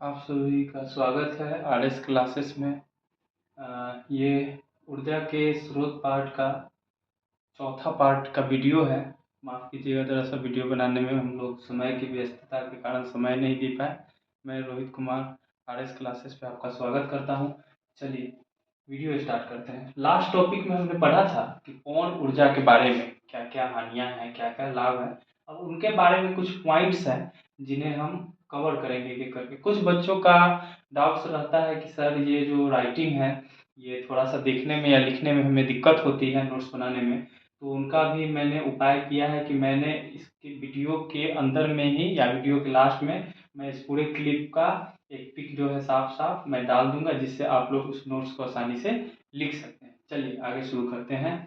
आप सभी का स्वागत है आरएस क्लासेस में। ये ऊर्जा के स्रोत पार्ट का चौथा पार्ट का वीडियो है। माफ़ कीजिएगा, दरअसल वीडियो बनाने में हम लोग समय की व्यस्तता के कारण समय नहीं दे पाए। मैं रोहित कुमार आरएस क्लासेस पे आपका स्वागत करता हूँ। चलिए वीडियो स्टार्ट करते हैं। लास्ट टॉपिक में हमने पढ़ा था कि पवन ऊर्जा के बारे में क्या क्या हानियाँ हैं, क्या क्या लाभ हैं। अब उनके बारे में कुछ पॉइंट्स हैं जिन्हें हम कवर करेंगे एक एक करके। कुछ बच्चों का डाउट्स रहता है कि सर ये जो राइटिंग है ये थोड़ा सा देखने में या लिखने में हमें दिक्कत होती है नोट्स बनाने में। तो उनका भी मैंने उपाय किया है कि मैंने इसके वीडियो के अंदर में ही या वीडियो के लास्ट में मैं इस पूरे क्लिप का एक पिक जो है साफ साफ मैं डाल दूंगा, जिससे आप लोग उस नोट्स को आसानी से लिख सकते हैं। चलिए आगे शुरू करते हैं।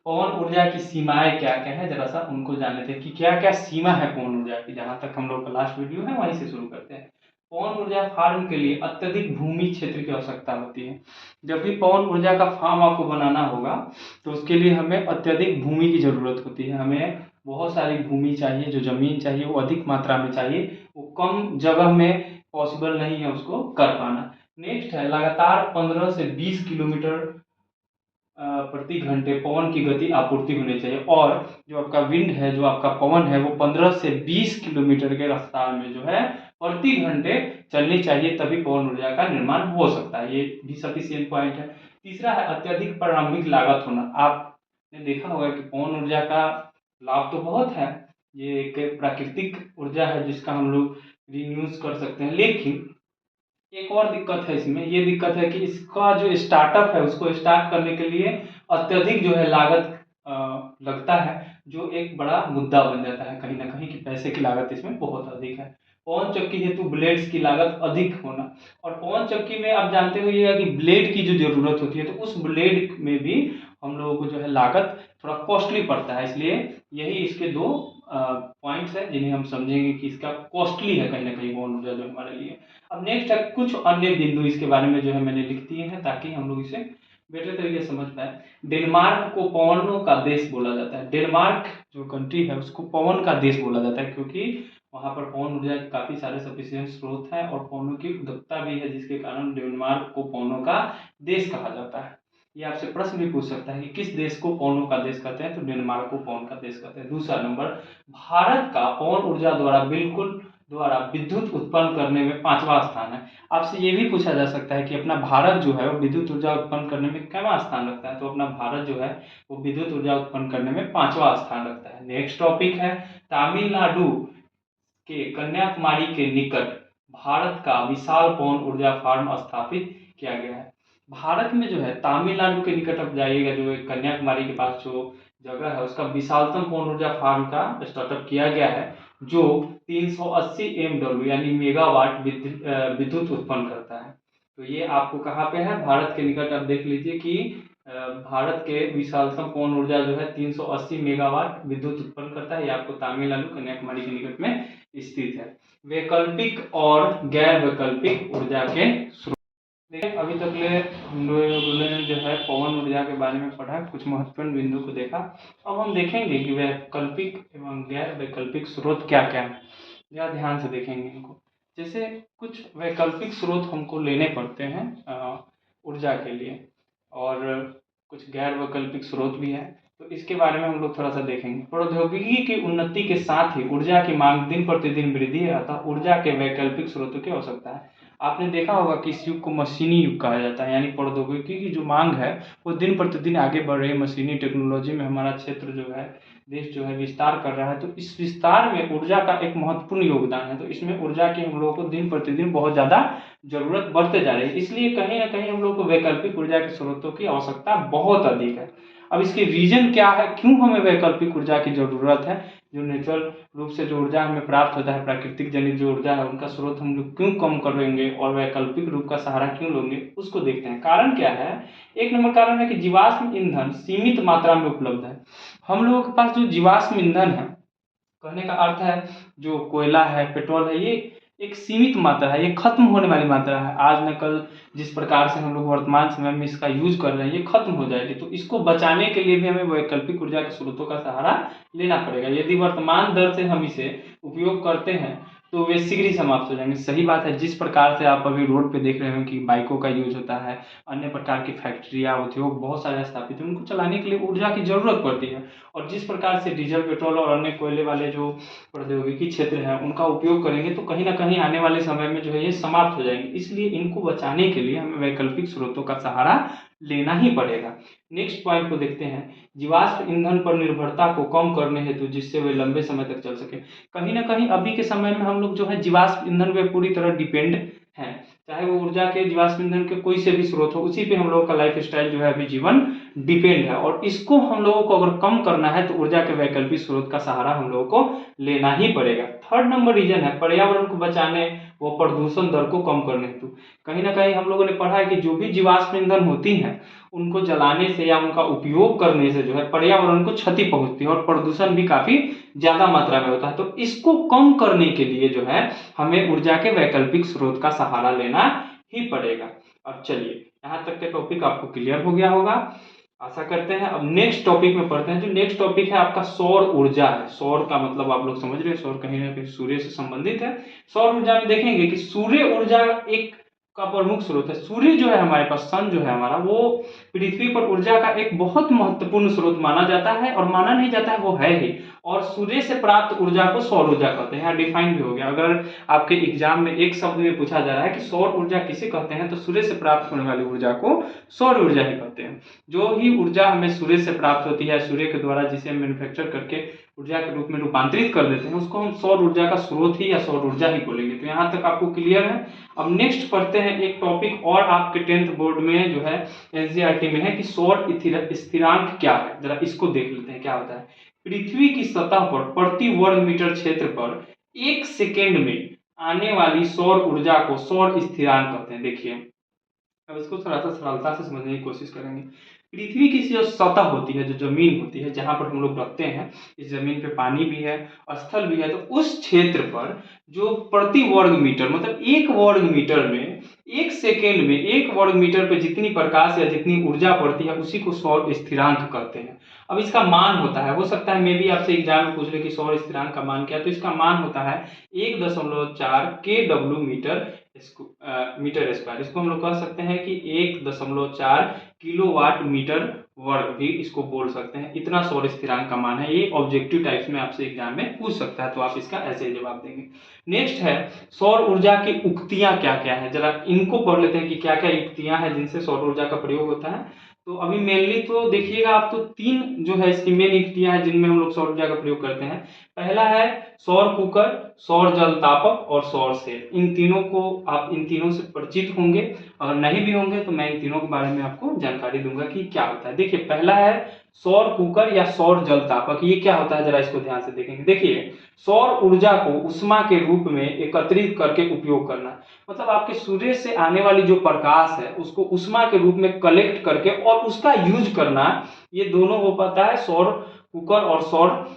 पवन ऊर्जा की सीमाएं क्या क्या है, जरा सा उनको जान लेते हैं कि क्या क्या सीमा है पवन ऊर्जा की। जहां तक हम लोग का लास्ट वीडियो है वहीं से शुरू करते हैं। पवन ऊर्जा फार्म के लिए अत्यधिक भूमि क्षेत्र की आवश्यकता होती है। जब भी पवन ऊर्जा का फार्म आपको बनाना होगा तो उसके लिए हमें अत्यधिक भूमि की ज़रूरत होती है। हमें बहुत सारी भूमि चाहिए, जो ज़मीन चाहिए वो अधिक मात्रा में चाहिए, वो कम जगह में पॉसिबल नहीं है उसको कर पाना। नेक्स्ट है लगातार 15 से 20 किलोमीटर प्रति घंटे पवन की गति आपूर्ति होनी चाहिए। और जो आपका विंड है, जो आपका पवन है, वो 15 से 20 किलोमीटर के रफ्तार में जो है प्रति घंटे चलनी चाहिए, तभी पवन ऊर्जा का निर्माण हो सकता है। ये भी सफिशिएंट पॉइंट है। तीसरा है अत्यधिक प्रारंभिक लागत होना। आपने देखा होगा कि पवन ऊर्जा का लाभ तो बहुत है, ये एक प्राकृतिक ऊर्जा है जिसका हम लोग रीयूज कर सकते हैं। लेकिन एक और दिक्कत है इसमें, ये दिक्कत है कि इसका जो स्टार्टअप है उसको स्टार्ट करने के लिए अत्यधिक जो है लागत लगता है, जो एक बड़ा मुद्दा बन जाता है कहीं ना कहीं कि पैसे की लागत इसमें बहुत अधिक है। पवन चक्की हेतु ब्लेड्स की लागत अधिक होना। और पवन चक्की में आप जानते होइएगा कि ब्लेड की जो जरूरत होती है, तो उस ब्लेड में भी हम लोगों को जो है लागत थोड़ा कॉस्टली पड़ता है। इसलिए यही इसके दो पॉइंट्स हैं जिन्हें हम समझेंगे कि इसका कॉस्टली है कहीं ना कहीं पवन ऊर्जा जो हमारे लिए। अब नेक्स्ट है कुछ अन्य बिंदु, इसके बारे में जो है मैंने लिख दिए हैं ताकि हम लोग इसे बेटर तरीके से समझ पाए। डेनमार्क को पवनों का देश बोला जाता है। डेनमार्क जो कंट्री है उसको पवन का देश बोला जाता है, क्योंकि वहाँ पर पवन ऊर्जा के काफ़ी सारे सफिशिएंट स्रोत हैं और पवनों की उदारता भी है, जिसके कारण डेनमार्क को पवनों का देश कहा जाता है। ये आपसे प्रश्न भी पूछ सकता है कि किस देश को पवनों का देश कहते हैं, तो डेनमार्क को पवन का देश कहते हैं। दूसरा नंबर, भारत का पवन ऊर्जा द्वारा विद्युत उत्पन्न करने में 5वां स्थान है। आपसे ये भी पूछा जा सकता है कि अपना भारत जो है वो विद्युत ऊर्जा उत्पन्न करने में कितना स्थान रखता है, तो अपना भारत जो है वो विद्युत ऊर्जा उत्पन्न करने में 5वां स्थान रखता है। नेक्स्ट टॉपिक है तमिलनाडु के कन्याकुमारी के निकट भारत का विशाल पवन ऊर्जा फार्म स्थापित किया गया है। भारत में जो है तमिलनाडु के निकट आप जाइएगा, जो कन्याकुमारी के पास जो जगह है उसका विशालतम पवन ऊर्जा फार्म का स्टार्टअप किया गया है, जो 380 MW यानी मेगावाट विद्युत उत्पन्न करता है। तो ये आपको कहाँ पे है, भारत के निकट। आप देख लीजिए कि भारत के विशालतम पवन ऊर्जा जो है 380 मेगावाट विद्युत उत्पन्न करता है। ये आपको तमिलनाडु कन्याकुमारी के निकट में स्थित है। वैकल्पिक और गैर वैकल्पिक ऊर्जा के स्रोत। देखिए अभी तक ले हम लोगों ने जो है पवन ऊर्जा के बारे में पढ़ा, कुछ महत्वपूर्ण बिंदु को देखा। अब हम देखेंगे कि वैकल्पिक एवं गैर वैकल्पिक स्रोत क्या क्या है, या ध्यान से देखेंगे इनको। जैसे कुछ वैकल्पिक स्रोत हमको लेने पड़ते हैं ऊर्जा के लिए, और कुछ गैर वैकल्पिक स्रोत भी हैं, तो इसके बारे में हम लोग थोड़ा सा देखेंगे। प्रौद्योगिकी की उन्नति के साथ ही ऊर्जा की मांग दिन प्रतिदिन वृद्धि है, अतः ऊर्जा के वैकल्पिक स्रोतों की आवश्यकता है। आपने देखा होगा कि इस युग को मशीनी युग कहा जाता है, यानी प्रौद्योगिकी की जो मांग है वो दिन प्रतिदिन आगे बढ़ रही है। मशीनी टेक्नोलॉजी में हमारा क्षेत्र जो है, देश जो है विस्तार कर रहा है, तो इस विस्तार में ऊर्जा का एक महत्वपूर्ण योगदान है। तो इसमें ऊर्जा की हम लोगों को दिन प्रतिदिन बहुत ज़्यादा जरूरत बढ़ते जा रही है, इसलिए कहीं ना कहीं हम लोग को वैकल्पिक ऊर्जा के स्रोतों की आवश्यकता बहुत अधिक है। अब इसके रीजन क्या है, क्यों हमें वैकल्पिक ऊर्जा की जरूरत है। जो नेचुरल रूप से जो ऊर्जा हमें प्राप्त होता है, प्राकृतिक जनित जो ऊर्जा है, उनका स्रोत हम लोग क्यों कम करेंगे और वैकल्पिक रूप का सहारा क्यों लेंगे, उसको देखते हैं। कारण क्या है, एक नंबर कारण है कि जीवाश्म ईंधन सीमित मात्रा में उपलब्ध है। हम लोगों के पास जो जीवाश्म ईंधन है, कहने का अर्थ है जो कोयला है, पेट्रोल है, ये एक सीमित मात्रा है, ये खत्म होने वाली मात्रा है। आज न कल जिस प्रकार से हम लोग वर्तमान समय में इसका यूज कर रहे हैं, ये खत्म हो जाएगी। तो इसको बचाने के लिए भी हमें वैकल्पिक ऊर्जा के स्रोतों का सहारा लेना पड़ेगा। यदि वर्तमान दर से हम इसे उपयोग करते हैं तो वे शीघ्र ही समाप्त हो जाएंगे। सही बात है। जिस प्रकार से आप अभी रोड पे देख रहे हो कि बाइकों का यूज होता है, अन्य प्रकार की फैक्ट्रियाँ, उद्योग बहुत सारे स्थापित हैं, उनको चलाने के लिए ऊर्जा की जरूरत पड़ती है। और जिस प्रकार से डीजल, पेट्रोल और अन्य कोयले वाले जो प्रौद्योगिकी क्षेत्र हैं उनका उपयोग करेंगे तो कहीं ना कहीं आने वाले समय में जो है ये समाप्त हो जाएंगे। इसलिए इनको बचाने के लिए हमें वैकल्पिक स्रोतों का सहारा लेना ही पड़ेगा। नेक्स्ट पॉइंट को देखते हैं। जीवाश्म ईंधन पर निर्भरता को कम करने हेतु, जिससे वे लंबे समय तक चल सके। कहीं ना कहीं अभी के समय में हम लोग जो है जीवाश्म ईंधन पे पूरी तरह डिपेंड हैं। चाहे वो ऊर्जा के, जीवाश्म ईंधन के कोई से भी स्रोत हो, उसी पे हम लोगों का लाइफ स्टाइल जो है अभी जीवन डिपेंड है। और इसको हम लोगों को अगर कम करना है तो ऊर्जा के वैकल्पिक स्रोत का सहारा हम लोगों को लेना ही पड़ेगा। थर्ड नंबर रीजन है पर्यावरण को बचाने व प्रदूषण दर को कम करने हेतु। कहीं ना कहीं हम लोगों ने पढ़ा है कि जो भी जीवाश्म ईंधन होती हैं उनको जलाने से या उनका उपयोग करने से जो है पर्यावरण को क्षति पहुंचती है और प्रदूषण भी काफी ज्यादा मात्रा में होता है। तो इसको कम करने के लिए जो है हमें ऊर्जा के वैकल्पिक स्रोत का सहारा लेना ही पड़ेगा। अब चलिए, यहाँ तक के टॉपिक आपको क्लियर हो गया होगा, आशा करते हैं। अब नेक्स्ट टॉपिक में पढ़ते हैं। जो नेक्स्ट टॉपिक है आपका सौर ऊर्जा है। सौर का मतलब आप लोग समझ रहे हैं, सौर कहीं ना कहीं सूर्य से संबंधित है। सौर ऊर्जा में देखेंगे कि सूर्य ऊर्जा एक का प्रमुख स्रोत है। सूर्य जो है हमारे पास, सन जो है हमारा, वो पृथ्वी पर ऊर्जा का एक बहुत महत्वपूर्ण स्रोत माना जाता है। और माना नहीं जाता है, वो है ही। और सूर्य से प्राप्त ऊर्जा को सौर ऊर्जा कहते हैं। यहाँ डिफाइन भी हो गया। अगर आपके एग्जाम में एक शब्द में पूछा जा रहा है कि सौर ऊर्जा किसे कहते हैं, तो सूर्य से प्राप्त होने वाली ऊर्जा को सौर ऊर्जा ही कहते हैं। जो ही ऊर्जा हमें सूर्य से प्राप्त होती है, सूर्य के द्वारा जिसे हम मैन्युफैक्चर करके ऊर्जा के रूप में रूपांतरित कर देते हैं, उसको हम सौर ऊर्जा का स्रोत ही या सौर ऊर्जा ही बोलेंगे। तो यहाँ तक आपको क्लियर है। अब नेक्स्ट पढ़ते हैं एक टॉपिक और आपके 10th बोर्ड में जो है एनसीईआरटी में है कि सौर स्थिरांक क्या है। जरा इसको देख लेते हैं क्या होता है। पृथ्वी की सतह पर प्रति वर्ग मीटर क्षेत्र पर 1 सेकेंड में आने वाली सौर ऊर्जा को सौर स्थिरांक कहते हैं। देखिए, अब इसको थोड़ा सा सरलता से समझने की कोशिश करेंगे। पृथ्वी की जो सतह होती है, जो जमीन होती है, जहां पर हम लोग रखते हैं, इस जमीन पे पानी भी है, स्थल भी है, तो उस क्षेत्र पर जो प्रति वर्ग मीटर, मतलब 1 वर्ग मीटर में 1 सेकेंड में 1 वर्ग मीटर पे जितनी प्रकाश या जितनी ऊर्जा पड़ती है, उसी को सौर स्थिरांक कहते हैं। अब इसका मान होता है, हो सकता है मे भी आपसे एग्जाम में पूछ ले कि सौर स्थिरांक का मान क्या है, तो इसका मान होता है 1.4 KW मीटर स्क्वायर। इसको हम लोग कह सकते हैं कि 1.4 किलोवाट मीटर वर्ग भी इसको बोल सकते हैं। इतना सौर स्थिरांक का मान है। ये ऑब्जेक्टिव टाइप्स में आपसे एग्जाम में पूछ सकता है, तो आप इसका ऐसे जवाब देंगे। नेक्स्ट है सौर ऊर्जा की उक्तियां क्या क्या है। जरा इनको पढ़ लेते हैं कि क्या क्या युक्तियां हैं जिनसे सौर ऊर्जा का प्रयोग होता है। तो अभी मेनली तो देखिएगा आप, तो 3 जो है इसकी मेन युक्तियां हैं जिनमें हम लोग सौर ऊर्जा का प्रयोग करते हैं। पहला है सौर कुकर, सौर जल तापक और सौर सेल। इन तीनों को आप, इन तीनों से परिचित होंगे। अगर नहीं भी होंगे तो मैं इन तीनों के बारे में आपको जानकारी दूंगा कि क्या होता है। देखिए, पहला है सौर कुकर या सौर जल तापक। ये क्या होता है, जरा इसको ध्यान से देखेंगे। देखिए, सौर ऊर्जा को उष्मा के रूप में एकत्रित करके उपयोग करना, मतलब आपके सूर्य से आने वाली जो प्रकाश है उसको उष्मा के रूप में कलेक्ट करके और उसका यूज करना, ये दोनों हो पाता है सौर कुकर और सौर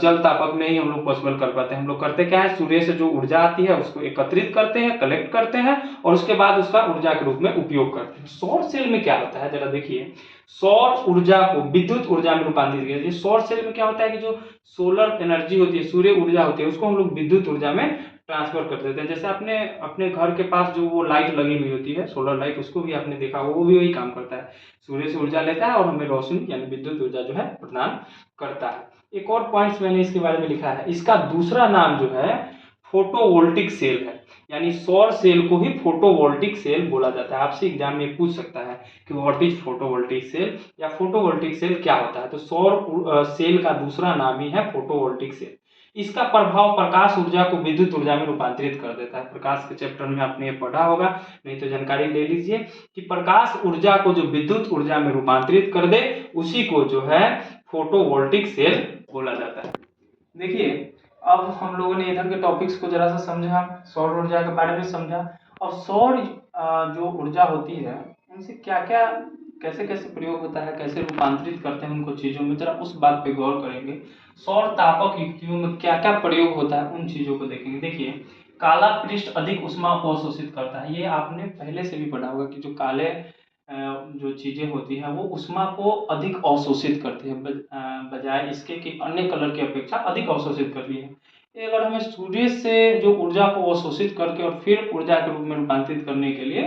जल तापक में ही हम लोग पॉसिबल कर पाते हैं। हम लोग करते क्या है, सूर्य से जो ऊर्जा आती है उसको एकत्रित करते हैं, कलेक्ट करते हैं और उसके बाद उसका ऊर्जा के रूप में उपयोग करते हैं। सौर सेल में क्या होता है, जरा देखिए, सौर ऊर्जा को विद्युत ऊर्जा में रूपांतरित किया। सौर सेल में क्या होता है कि जो सोलर एनर्जी होती है, सूर्य ऊर्जा होती है, उसको हम लोग विद्युत ऊर्जा में ट्रांसफर कर देते हैं। जैसे आपने अपने घर के पास जो वो लाइट लगी हुई होती है, सोलर लाइट, उसको भी आपने देखा, वो भी वही काम करता है। सूर्य से ऊर्जा लेता है और हमें रोशनी यानी विद्युत ऊर्जा जो है प्रदान करता है। एक और पॉइंट्स मैंने इसके बारे में लिखा है, इसका दूसरा नाम जो है फोटोवोल्टिक सेल है। यानी सौर सेल को ही फोटोवोल्टिक सेल बोला जाता है। आपसे एग्जाम में पूछ सकता है कि व्हाट इज फोटोवोल्टिक सेल या फोटोवोल्टिक सेल क्या होता है, तो सौर सेल का दूसरा नाम ही है फोटोवोल्टिक सेल। इसका प्रभाव प्रकाश ऊर्जा को विद्युत ऊर्जा में रूपांतरित कर देता है। प्रकाश के चैप्टर में आपने ये पढ़ा होगा, नहीं तो जानकारी ले लीजिए कि प्रकाश ऊर्जा को जो विद्युत ऊर्जा में रूपांतरित कर दे उसी को जो है फोटोवोल्टिक सेल बोला जाता है। देखिए, अब हम लोगों ने इधर के टॉपिक्स को जरा सा समझा, सौर ऊर्जा के बारे में समझा। और सौर जो ऊर्जा होती है उनसे क्या क्या, कैसे कैसे प्रयोग होता है, कैसे रूपांतरित करते हैं उनको चीजों में, जरा उस बात पे गौर करेंगे। सौर तापक युक्तियों में क्या क्या प्रयोग होता है उन चीजों को देखेंगे। देखिए, काला पृष्ठ अधिक ऊष्मा को अवशोषित करता है। ये आपने पहले से भी पढ़ा होगा कि जो काले जो चीजें होती हैं वो उष्मा को अधिक अवशोषित करती है, बजाय इसके कि अन्य कलर की अपेक्षा अधिक अवशोषित करती है। ये अगर हमें सूर्य से जो ऊर्जा को अवशोषित करके और फिर ऊर्जा के रूप में रूपांतरित करने के लिए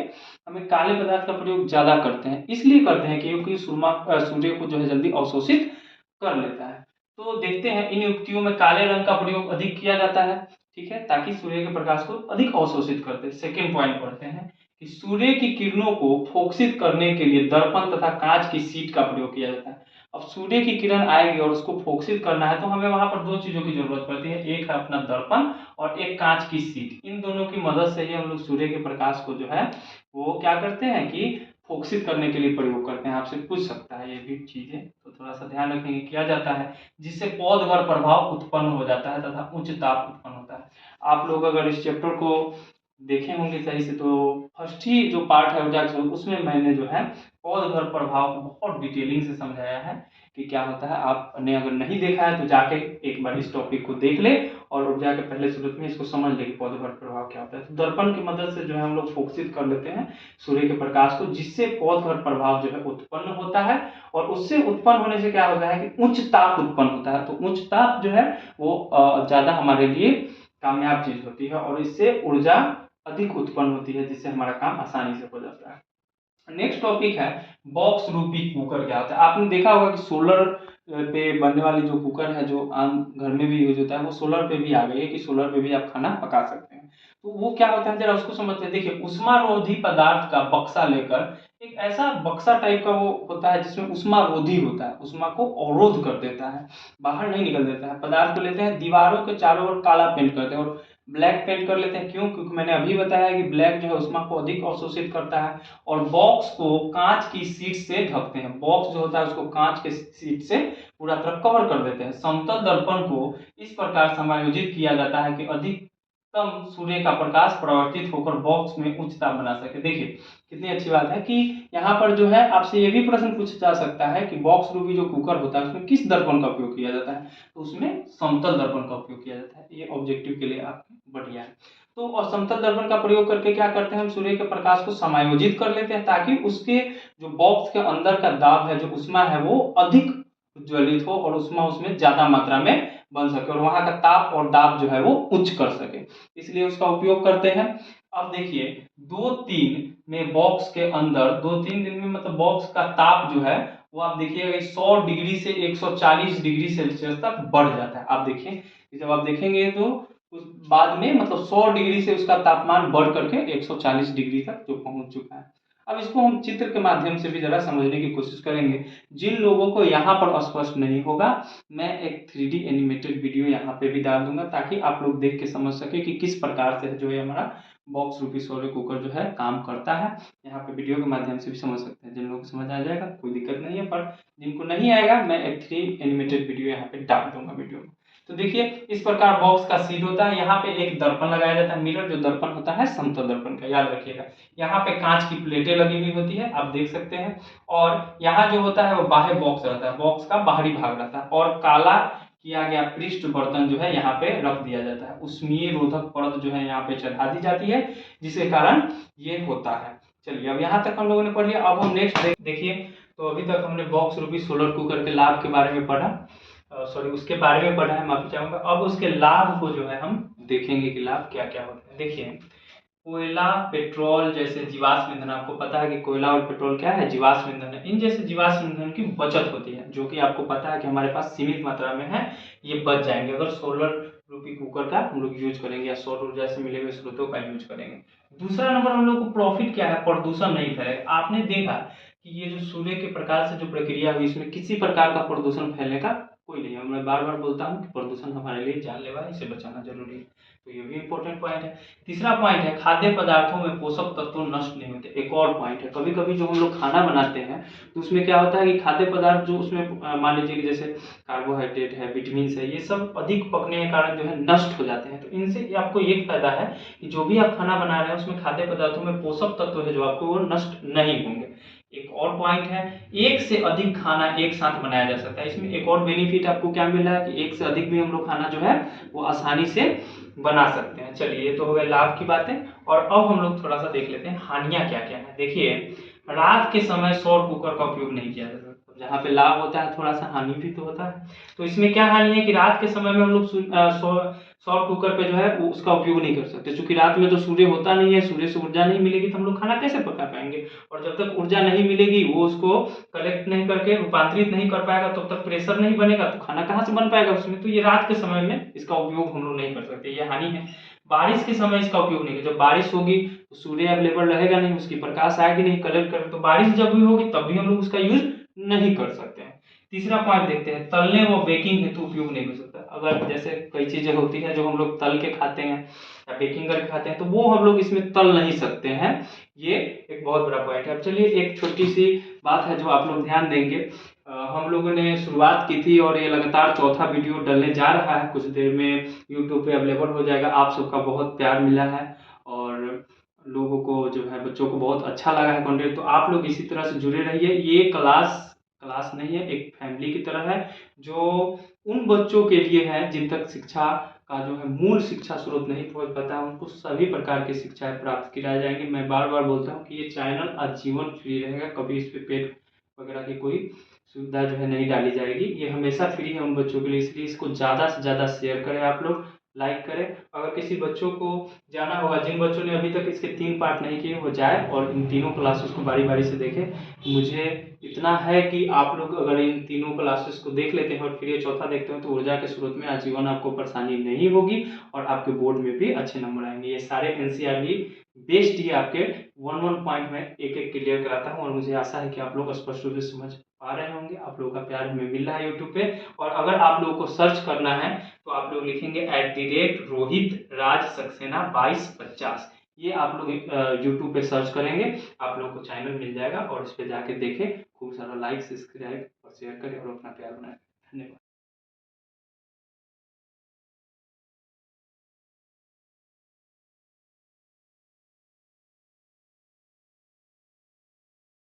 हमें काले पदार्थ का प्रयोग ज़्यादा करते हैं, इसलिए करते हैं क्योंकि सूर्य को जो है जल्दी अवशोषित कर लेता है। तो देखते हैं इन युक्तियों में काले रंग का प्रयोग अधिक किया जाता है, ठीक है, ताकि सूर्य के प्रकाश को अधिक अवशोषित करते हैं। सेकेंड पॉइंट पढ़ते हैं कि सूर्य की किरणों को फोकसित करने के लिए दर्पण तथा कांच की शीट का प्रयोग किया जाता है। अब सूर्य की किरण आएगी और उसको फोकसित करना है तो हमें वहां पर दो चीजों की जरूरत पड़ती है, एक है अपना दर्पण और एक कांच की शीट। इन दोनों की मदद से ही हम लोग सूर्य के प्रकाश को जो है वो क्या करते हैं कि फोकसित करने के लिए प्रयोग करते हैं। आपसे पूछ सकता है ये भी चीजें, तो थोड़ा सा ध्यान रखेंगे। किया जाता है जिससे पौधघर प्रभाव उत्पन्न हो जाता है तथा उच्च ताप उत्पन्न होता है। आप लोग अगर इस चैप्टर को देखे होंगे सही से तो फर्स्ट ही जो पार्ट है ऊर्जा के उसमें मैंने जो है पौधघर प्रभाव को बहुत डिटेलिंग से समझाया है कि क्या होता है। आपने अगर नहीं देखा है तो जाके एक बार इस टॉपिक को देख ले और ऊर्जा के पहले सूरत में इसको समझ ले कि पौधघर प्रभाव क्या होता है। तो दर्पण की मदद से जो है हम लोग फोकसित कर लेते हैं सूर्य के प्रकाश को, जिससे पौधघर प्रभाव जो है उत्पन्न होता है और उससे उत्पन्न होने से क्या होता है कि उच्च ताप उत्पन्न होता है। तो उच्च ताप जो है वो ज्यादा हमारे लिए कामयाब चीज होती है और इससे ऊर्जा अधिक उत्पन्न होती है, जिससे हमारा काम आसानी से हो जाता है। नेक्स्ट टॉपिक है बॉक्स रूपी कुकर क्या होता है। आपने देखा होगा कि सोलर पे बनने वाली जो कुकर है जो आम घर में भी यूज होता है वो सोलर पे भी आ गई है कि सोलर पे भी आप खाना पका सकते हैं। तो वो क्या होता है जरा उसको समझते हैं। देखिए उष्मारोधी पदार्थ का बक्सा लेकर, एक ऐसा बक्सा टाइप का वो होता है जिसमें उष्मारोधी होता है, उष्मा को अवरोध कर देता है, बाहर नहीं निकल देता है। पदार्थ को लेते हैं, दीवारों के चारों ओर काला पेंट करते हैं और ब्लैक पेंट कर लेते हैं। क्यों? क्योंकि मैंने अभी बताया कि ब्लैक जो है उष्मा को अधिक अवशोषित करता है। और बॉक्स को कांच की शीट से ढकते हैं, बॉक्स जो होता है उसको कांच के शीट से पूरा तरह कवर कर देते हैं। समतल दर्पण को इस प्रकार समायोजित किया जाता है कि अधिकतम सूर्य का प्रकाश परावर्तित होकर बॉक्स में उच्च ताप बना सके। देखिए कितनी अच्छी बात है कि यहाँ पर जो है आपसे ये भी प्रश्न पूछा जा सकता है कि बॉक्स रूपी जो कुकर होता है उसमें किस दर्पण का उपयोग किया जाता है, तो उसमें समतल दर्पण का उपयोग किया जाता है। ये ऑब्जेक्टिव के लिए आपके बढ़िया है। तो और समतल दर्पण का प्रयोग करके क्या करते हैं हम सूर्य के प्रकाश को समायोजित कर लेते हैं ताकि उसके जो बॉक्स के अंदर का दाब है, जो उष्मा है वो अधिक ज्वलित हो और उष्मा उसमें ज्यादा मात्रा में बन सके और वहां का ताप और दाब जो है वो उच्च कर सके, इसलिए उसका उपयोग करते हैं। अब देखिए 2-3 में बॉक्स के अंदर 2-3 दिन में मतलब बॉक्स का ताप जो है वो आप देखिएगा 100 डिग्री से 140 डिग्री सेल्सियस तक बढ़ जाता है। आप देखिए जब आप देखेंगे तो उस बाद में मतलब 100 डिग्री से उसका तापमान बढ़ करके 140 डिग्री तक जो पहुंच चुका है। अब इसको हम चित्र के माध्यम से भी जरा समझने की कोशिश करेंगे। जिन लोगों को यहाँ पर स्पष्ट नहीं होगा मैं एक 3D एनिमेटेड वीडियो यहाँ पे भी डाल दूंगा ताकि आप लोग देख के समझ सके कि किस प्रकार से जो है हमारा बॉक्स रूपी सोलर कुकर जो है काम करता है। यहाँ पे वीडियो के माध्यम से भी समझ सकते हैं। जिन लोगों को समझ आ जाएगा कोई दिक्कत नहीं है, पर जिनको नहीं आएगा मैं एक 3D एनिमेटेड वीडियो यहाँ पे डाल दूंगा वीडियो में। तो देखिए इस प्रकार बॉक्स का सीट होता है, यहाँ पे एक दर्पण लगाया जाता है, मिरर जो दर्पण होता है समतल दर्पण का, याद रखिएगा। यहाँ पे कांच की प्लेटें लगी हुई होती है, आप देख सकते हैं। और यहाँ जो होता है वो बाहर बॉक्स रहता है, बॉक्स का बाहरी भाग रहता है और काला किया गया पृष्ठ बर्तन जो है यहाँ पे रख दिया जाता है। उष्मीय रोधक परत जो है यहाँ पे चढ़ा दी जाती है, जिसके कारण ये होता है। चलिए अब यहाँ तक हम लोगों ने पढ़ लिया। अब हम नेक्स्ट देखिए, तो अभी तक हमने बॉक्स रूपी सोलर कुकर के लाभ के बारे में पढ़ा, सॉरी उसके बारे में पढ़ा है, माफी चाहूंगा। अब उसके लाभ को जो है हम देखेंगे कि लाभ क्या क्या होते हैं। देखिए कोयला पेट्रोल जैसे जीवाश्म ईंधन, आपको पता है कि कोयला और पेट्रोल क्या है, जीवाश्म ईंधन है। इन जैसे जीवाश्म ईंधन की बचत होती है, जो कि आपको पता है कि हमारे पास सीमित मात्रा में है, ये बच जाएंगे अगर सोलर रूपी कुकर का हम लोग यूज करेंगे या सौर ऊर्जा से मिले हुए स्रोतों का यूज करेंगे। दूसरा नंबर हम लोग को प्रॉफिट क्या है, प्रदूषण नहीं फैलेगा। आपने देखा कि ये जो सूर्य के प्रकाश से जो प्रक्रिया हुई इसमें किसी प्रकार का प्रदूषण फैलने का कोई नहीं है। मैं बार बार बोलता हूँ कि प्रदूषण हमारे लिए जानलेवा है, इसे बचाना जरूरी है, तो ये भी इंपॉर्टेंट पॉइंट है। तीसरा पॉइंट है खाद्य पदार्थों में पोषक तत्व नष्ट नहीं होते। एक और पॉइंट है, कभी कभी जो हम लोग खाना बनाते हैं तो उसमें क्या होता है कि खाद्य पदार्थ जो उसमें मान लीजिए कि जैसे कार्बोहाइड्रेट है, विटामिन है, ये सब अधिक पकने के कारण जो है नष्ट हो जाते हैं। तो इनसे आपको ये फायदा है कि जो भी आप खाना बना रहे हैं उसमें खाद्य पदार्थों में पोषक तत्व है जो आपको वो नष्ट नहीं होंगे। एक और पॉइंट है, एक से अधिक खाना एक साथ बनाया जा सकता है। इसमें एक और बेनिफिट आपको क्या मिल रहा है कि एक से अधिक भी हम लोग खाना जो है वो आसानी से बना सकते हैं। चलिए ये तो हो गए लाभ की बातें, और अब हम लोग थोड़ा सा देख लेते हैं हानियां क्या क्या है। देखिए रात के समय सौर कुकर का उपयोग नहीं किया जा सकता। जहाँ पे लाभ होता है थोड़ा सा हानि भी तो होता है। तो इसमें क्या हानि है कि रात के समय में हम लोग सौर कुकर पे जो है वो उसका उपयोग नहीं कर सकते, क्योंकि रात में तो सूर्य होता नहीं है, सूर्य से ऊर्जा नहीं मिलेगी तो हम लोग खाना कैसे पका पाएंगे। और जब तक ऊर्जा नहीं मिलेगी, वो उसको कलेक्ट नहीं करके रूपांतरित नहीं कर पाएगा, तब तक प्रेशर नहीं बनेगा, तो खाना कहाँ से बन पाएगा उसमें। तो ये रात के समय में इसका उपयोग हम लोग नहीं कर सकते, ये हानि है। बारिश के समय इसका उपयोग नहीं, जब बारिश होगी तो सूर्य अवेलेबल रहेगा नहीं, उसकी प्रकाश आएगी नहीं कलेक्ट कर, तो बारिश जब भी होगी तब भी हम लोग उसका यूज नहीं कर सकते हैं। तीसरा पॉइंट देखते हैं, तलने व बेकिंग हेतु उपयोग नहीं कर सकता। अगर जैसे कई चीजें होती हैं जो हम लोग तल के खाते हैं या बेकिंग करके खाते हैं, तो वो हम लोग इसमें तल नहीं सकते हैं। ये एक बहुत बड़ा पॉइंट है। अब चलिए एक छोटी सी बात है जो आप लोग ध्यान देंगे। हम लोगों ने शुरुआत की थी और ये लगातार चौथा वीडियो डलने जा रहा है, कुछ देर में यूट्यूब पे अवेलेबल हो जाएगा। आप सबका बहुत प्यार मिला है और लोगों को जो है, बच्चों को बहुत अच्छा लगा है कंटेंट, तो आप लोग इसी तरह से जुड़े रहिए। ये क्लास नहीं है, एक फैमिली की तरह है, जो उन बच्चों के लिए है जिन तक शिक्षा का जो है मूल शिक्षा स्रोत नहीं पहुंच पाता है, उनको सभी प्रकार की शिक्षाएं प्राप्त कराई जाएंगी। मैं बार बार बोलता हूँ कि ये चैनल आजीवन फ्री रहेगा, कभी इस पे पेड वगैरह की कोई सुविधा जो है नहीं डाली जाएगी। ये हमेशा फ्री है उन बच्चों के लिए, इसलिए इसको ज़्यादा से ज़्यादा शेयर करें, आप लोग लाइक करें। अगर किसी बच्चों को जाना होगा, जिन बच्चों ने अभी तक इसके 3 पार्ट नहीं किए, वो जाए और इन तीनों क्लासेस को बारी बारी से देखें। मुझे इतना है कि आप लोग अगर इन तीनों क्लासेस को देख लेते हैं और फिर ये चौथा देखते हैं, तो ऊर्जा के स्रोत में आजीवन आपको परेशानी नहीं होगी और आपके बोर्ड में भी अच्छे नंबर आएंगे। ये सारे एनसीईआरटी बेस्ड ही आपके वन पॉइंट में एक एक क्लियर कराता हूँ, और मुझे आशा है कि आप लोग स्पष्ट रूप से समझ पा रहे होंगे। आप लोगों का प्यार हमें मिल रहा है यूट्यूब पे, और अगर आप लोगों को सर्च करना है तो आप लोग लिखेंगे @रोहित राज सक्सेना 2250। ये आप लोग यूट्यूब पे सर्च करेंगे, आप लोगों को चैनल मिल जाएगा, और इस पे जाके देखें, खूब सारा लाइक सब्सक्राइब और शेयर करें और अपना प्यार बनाएं। धन्यवाद।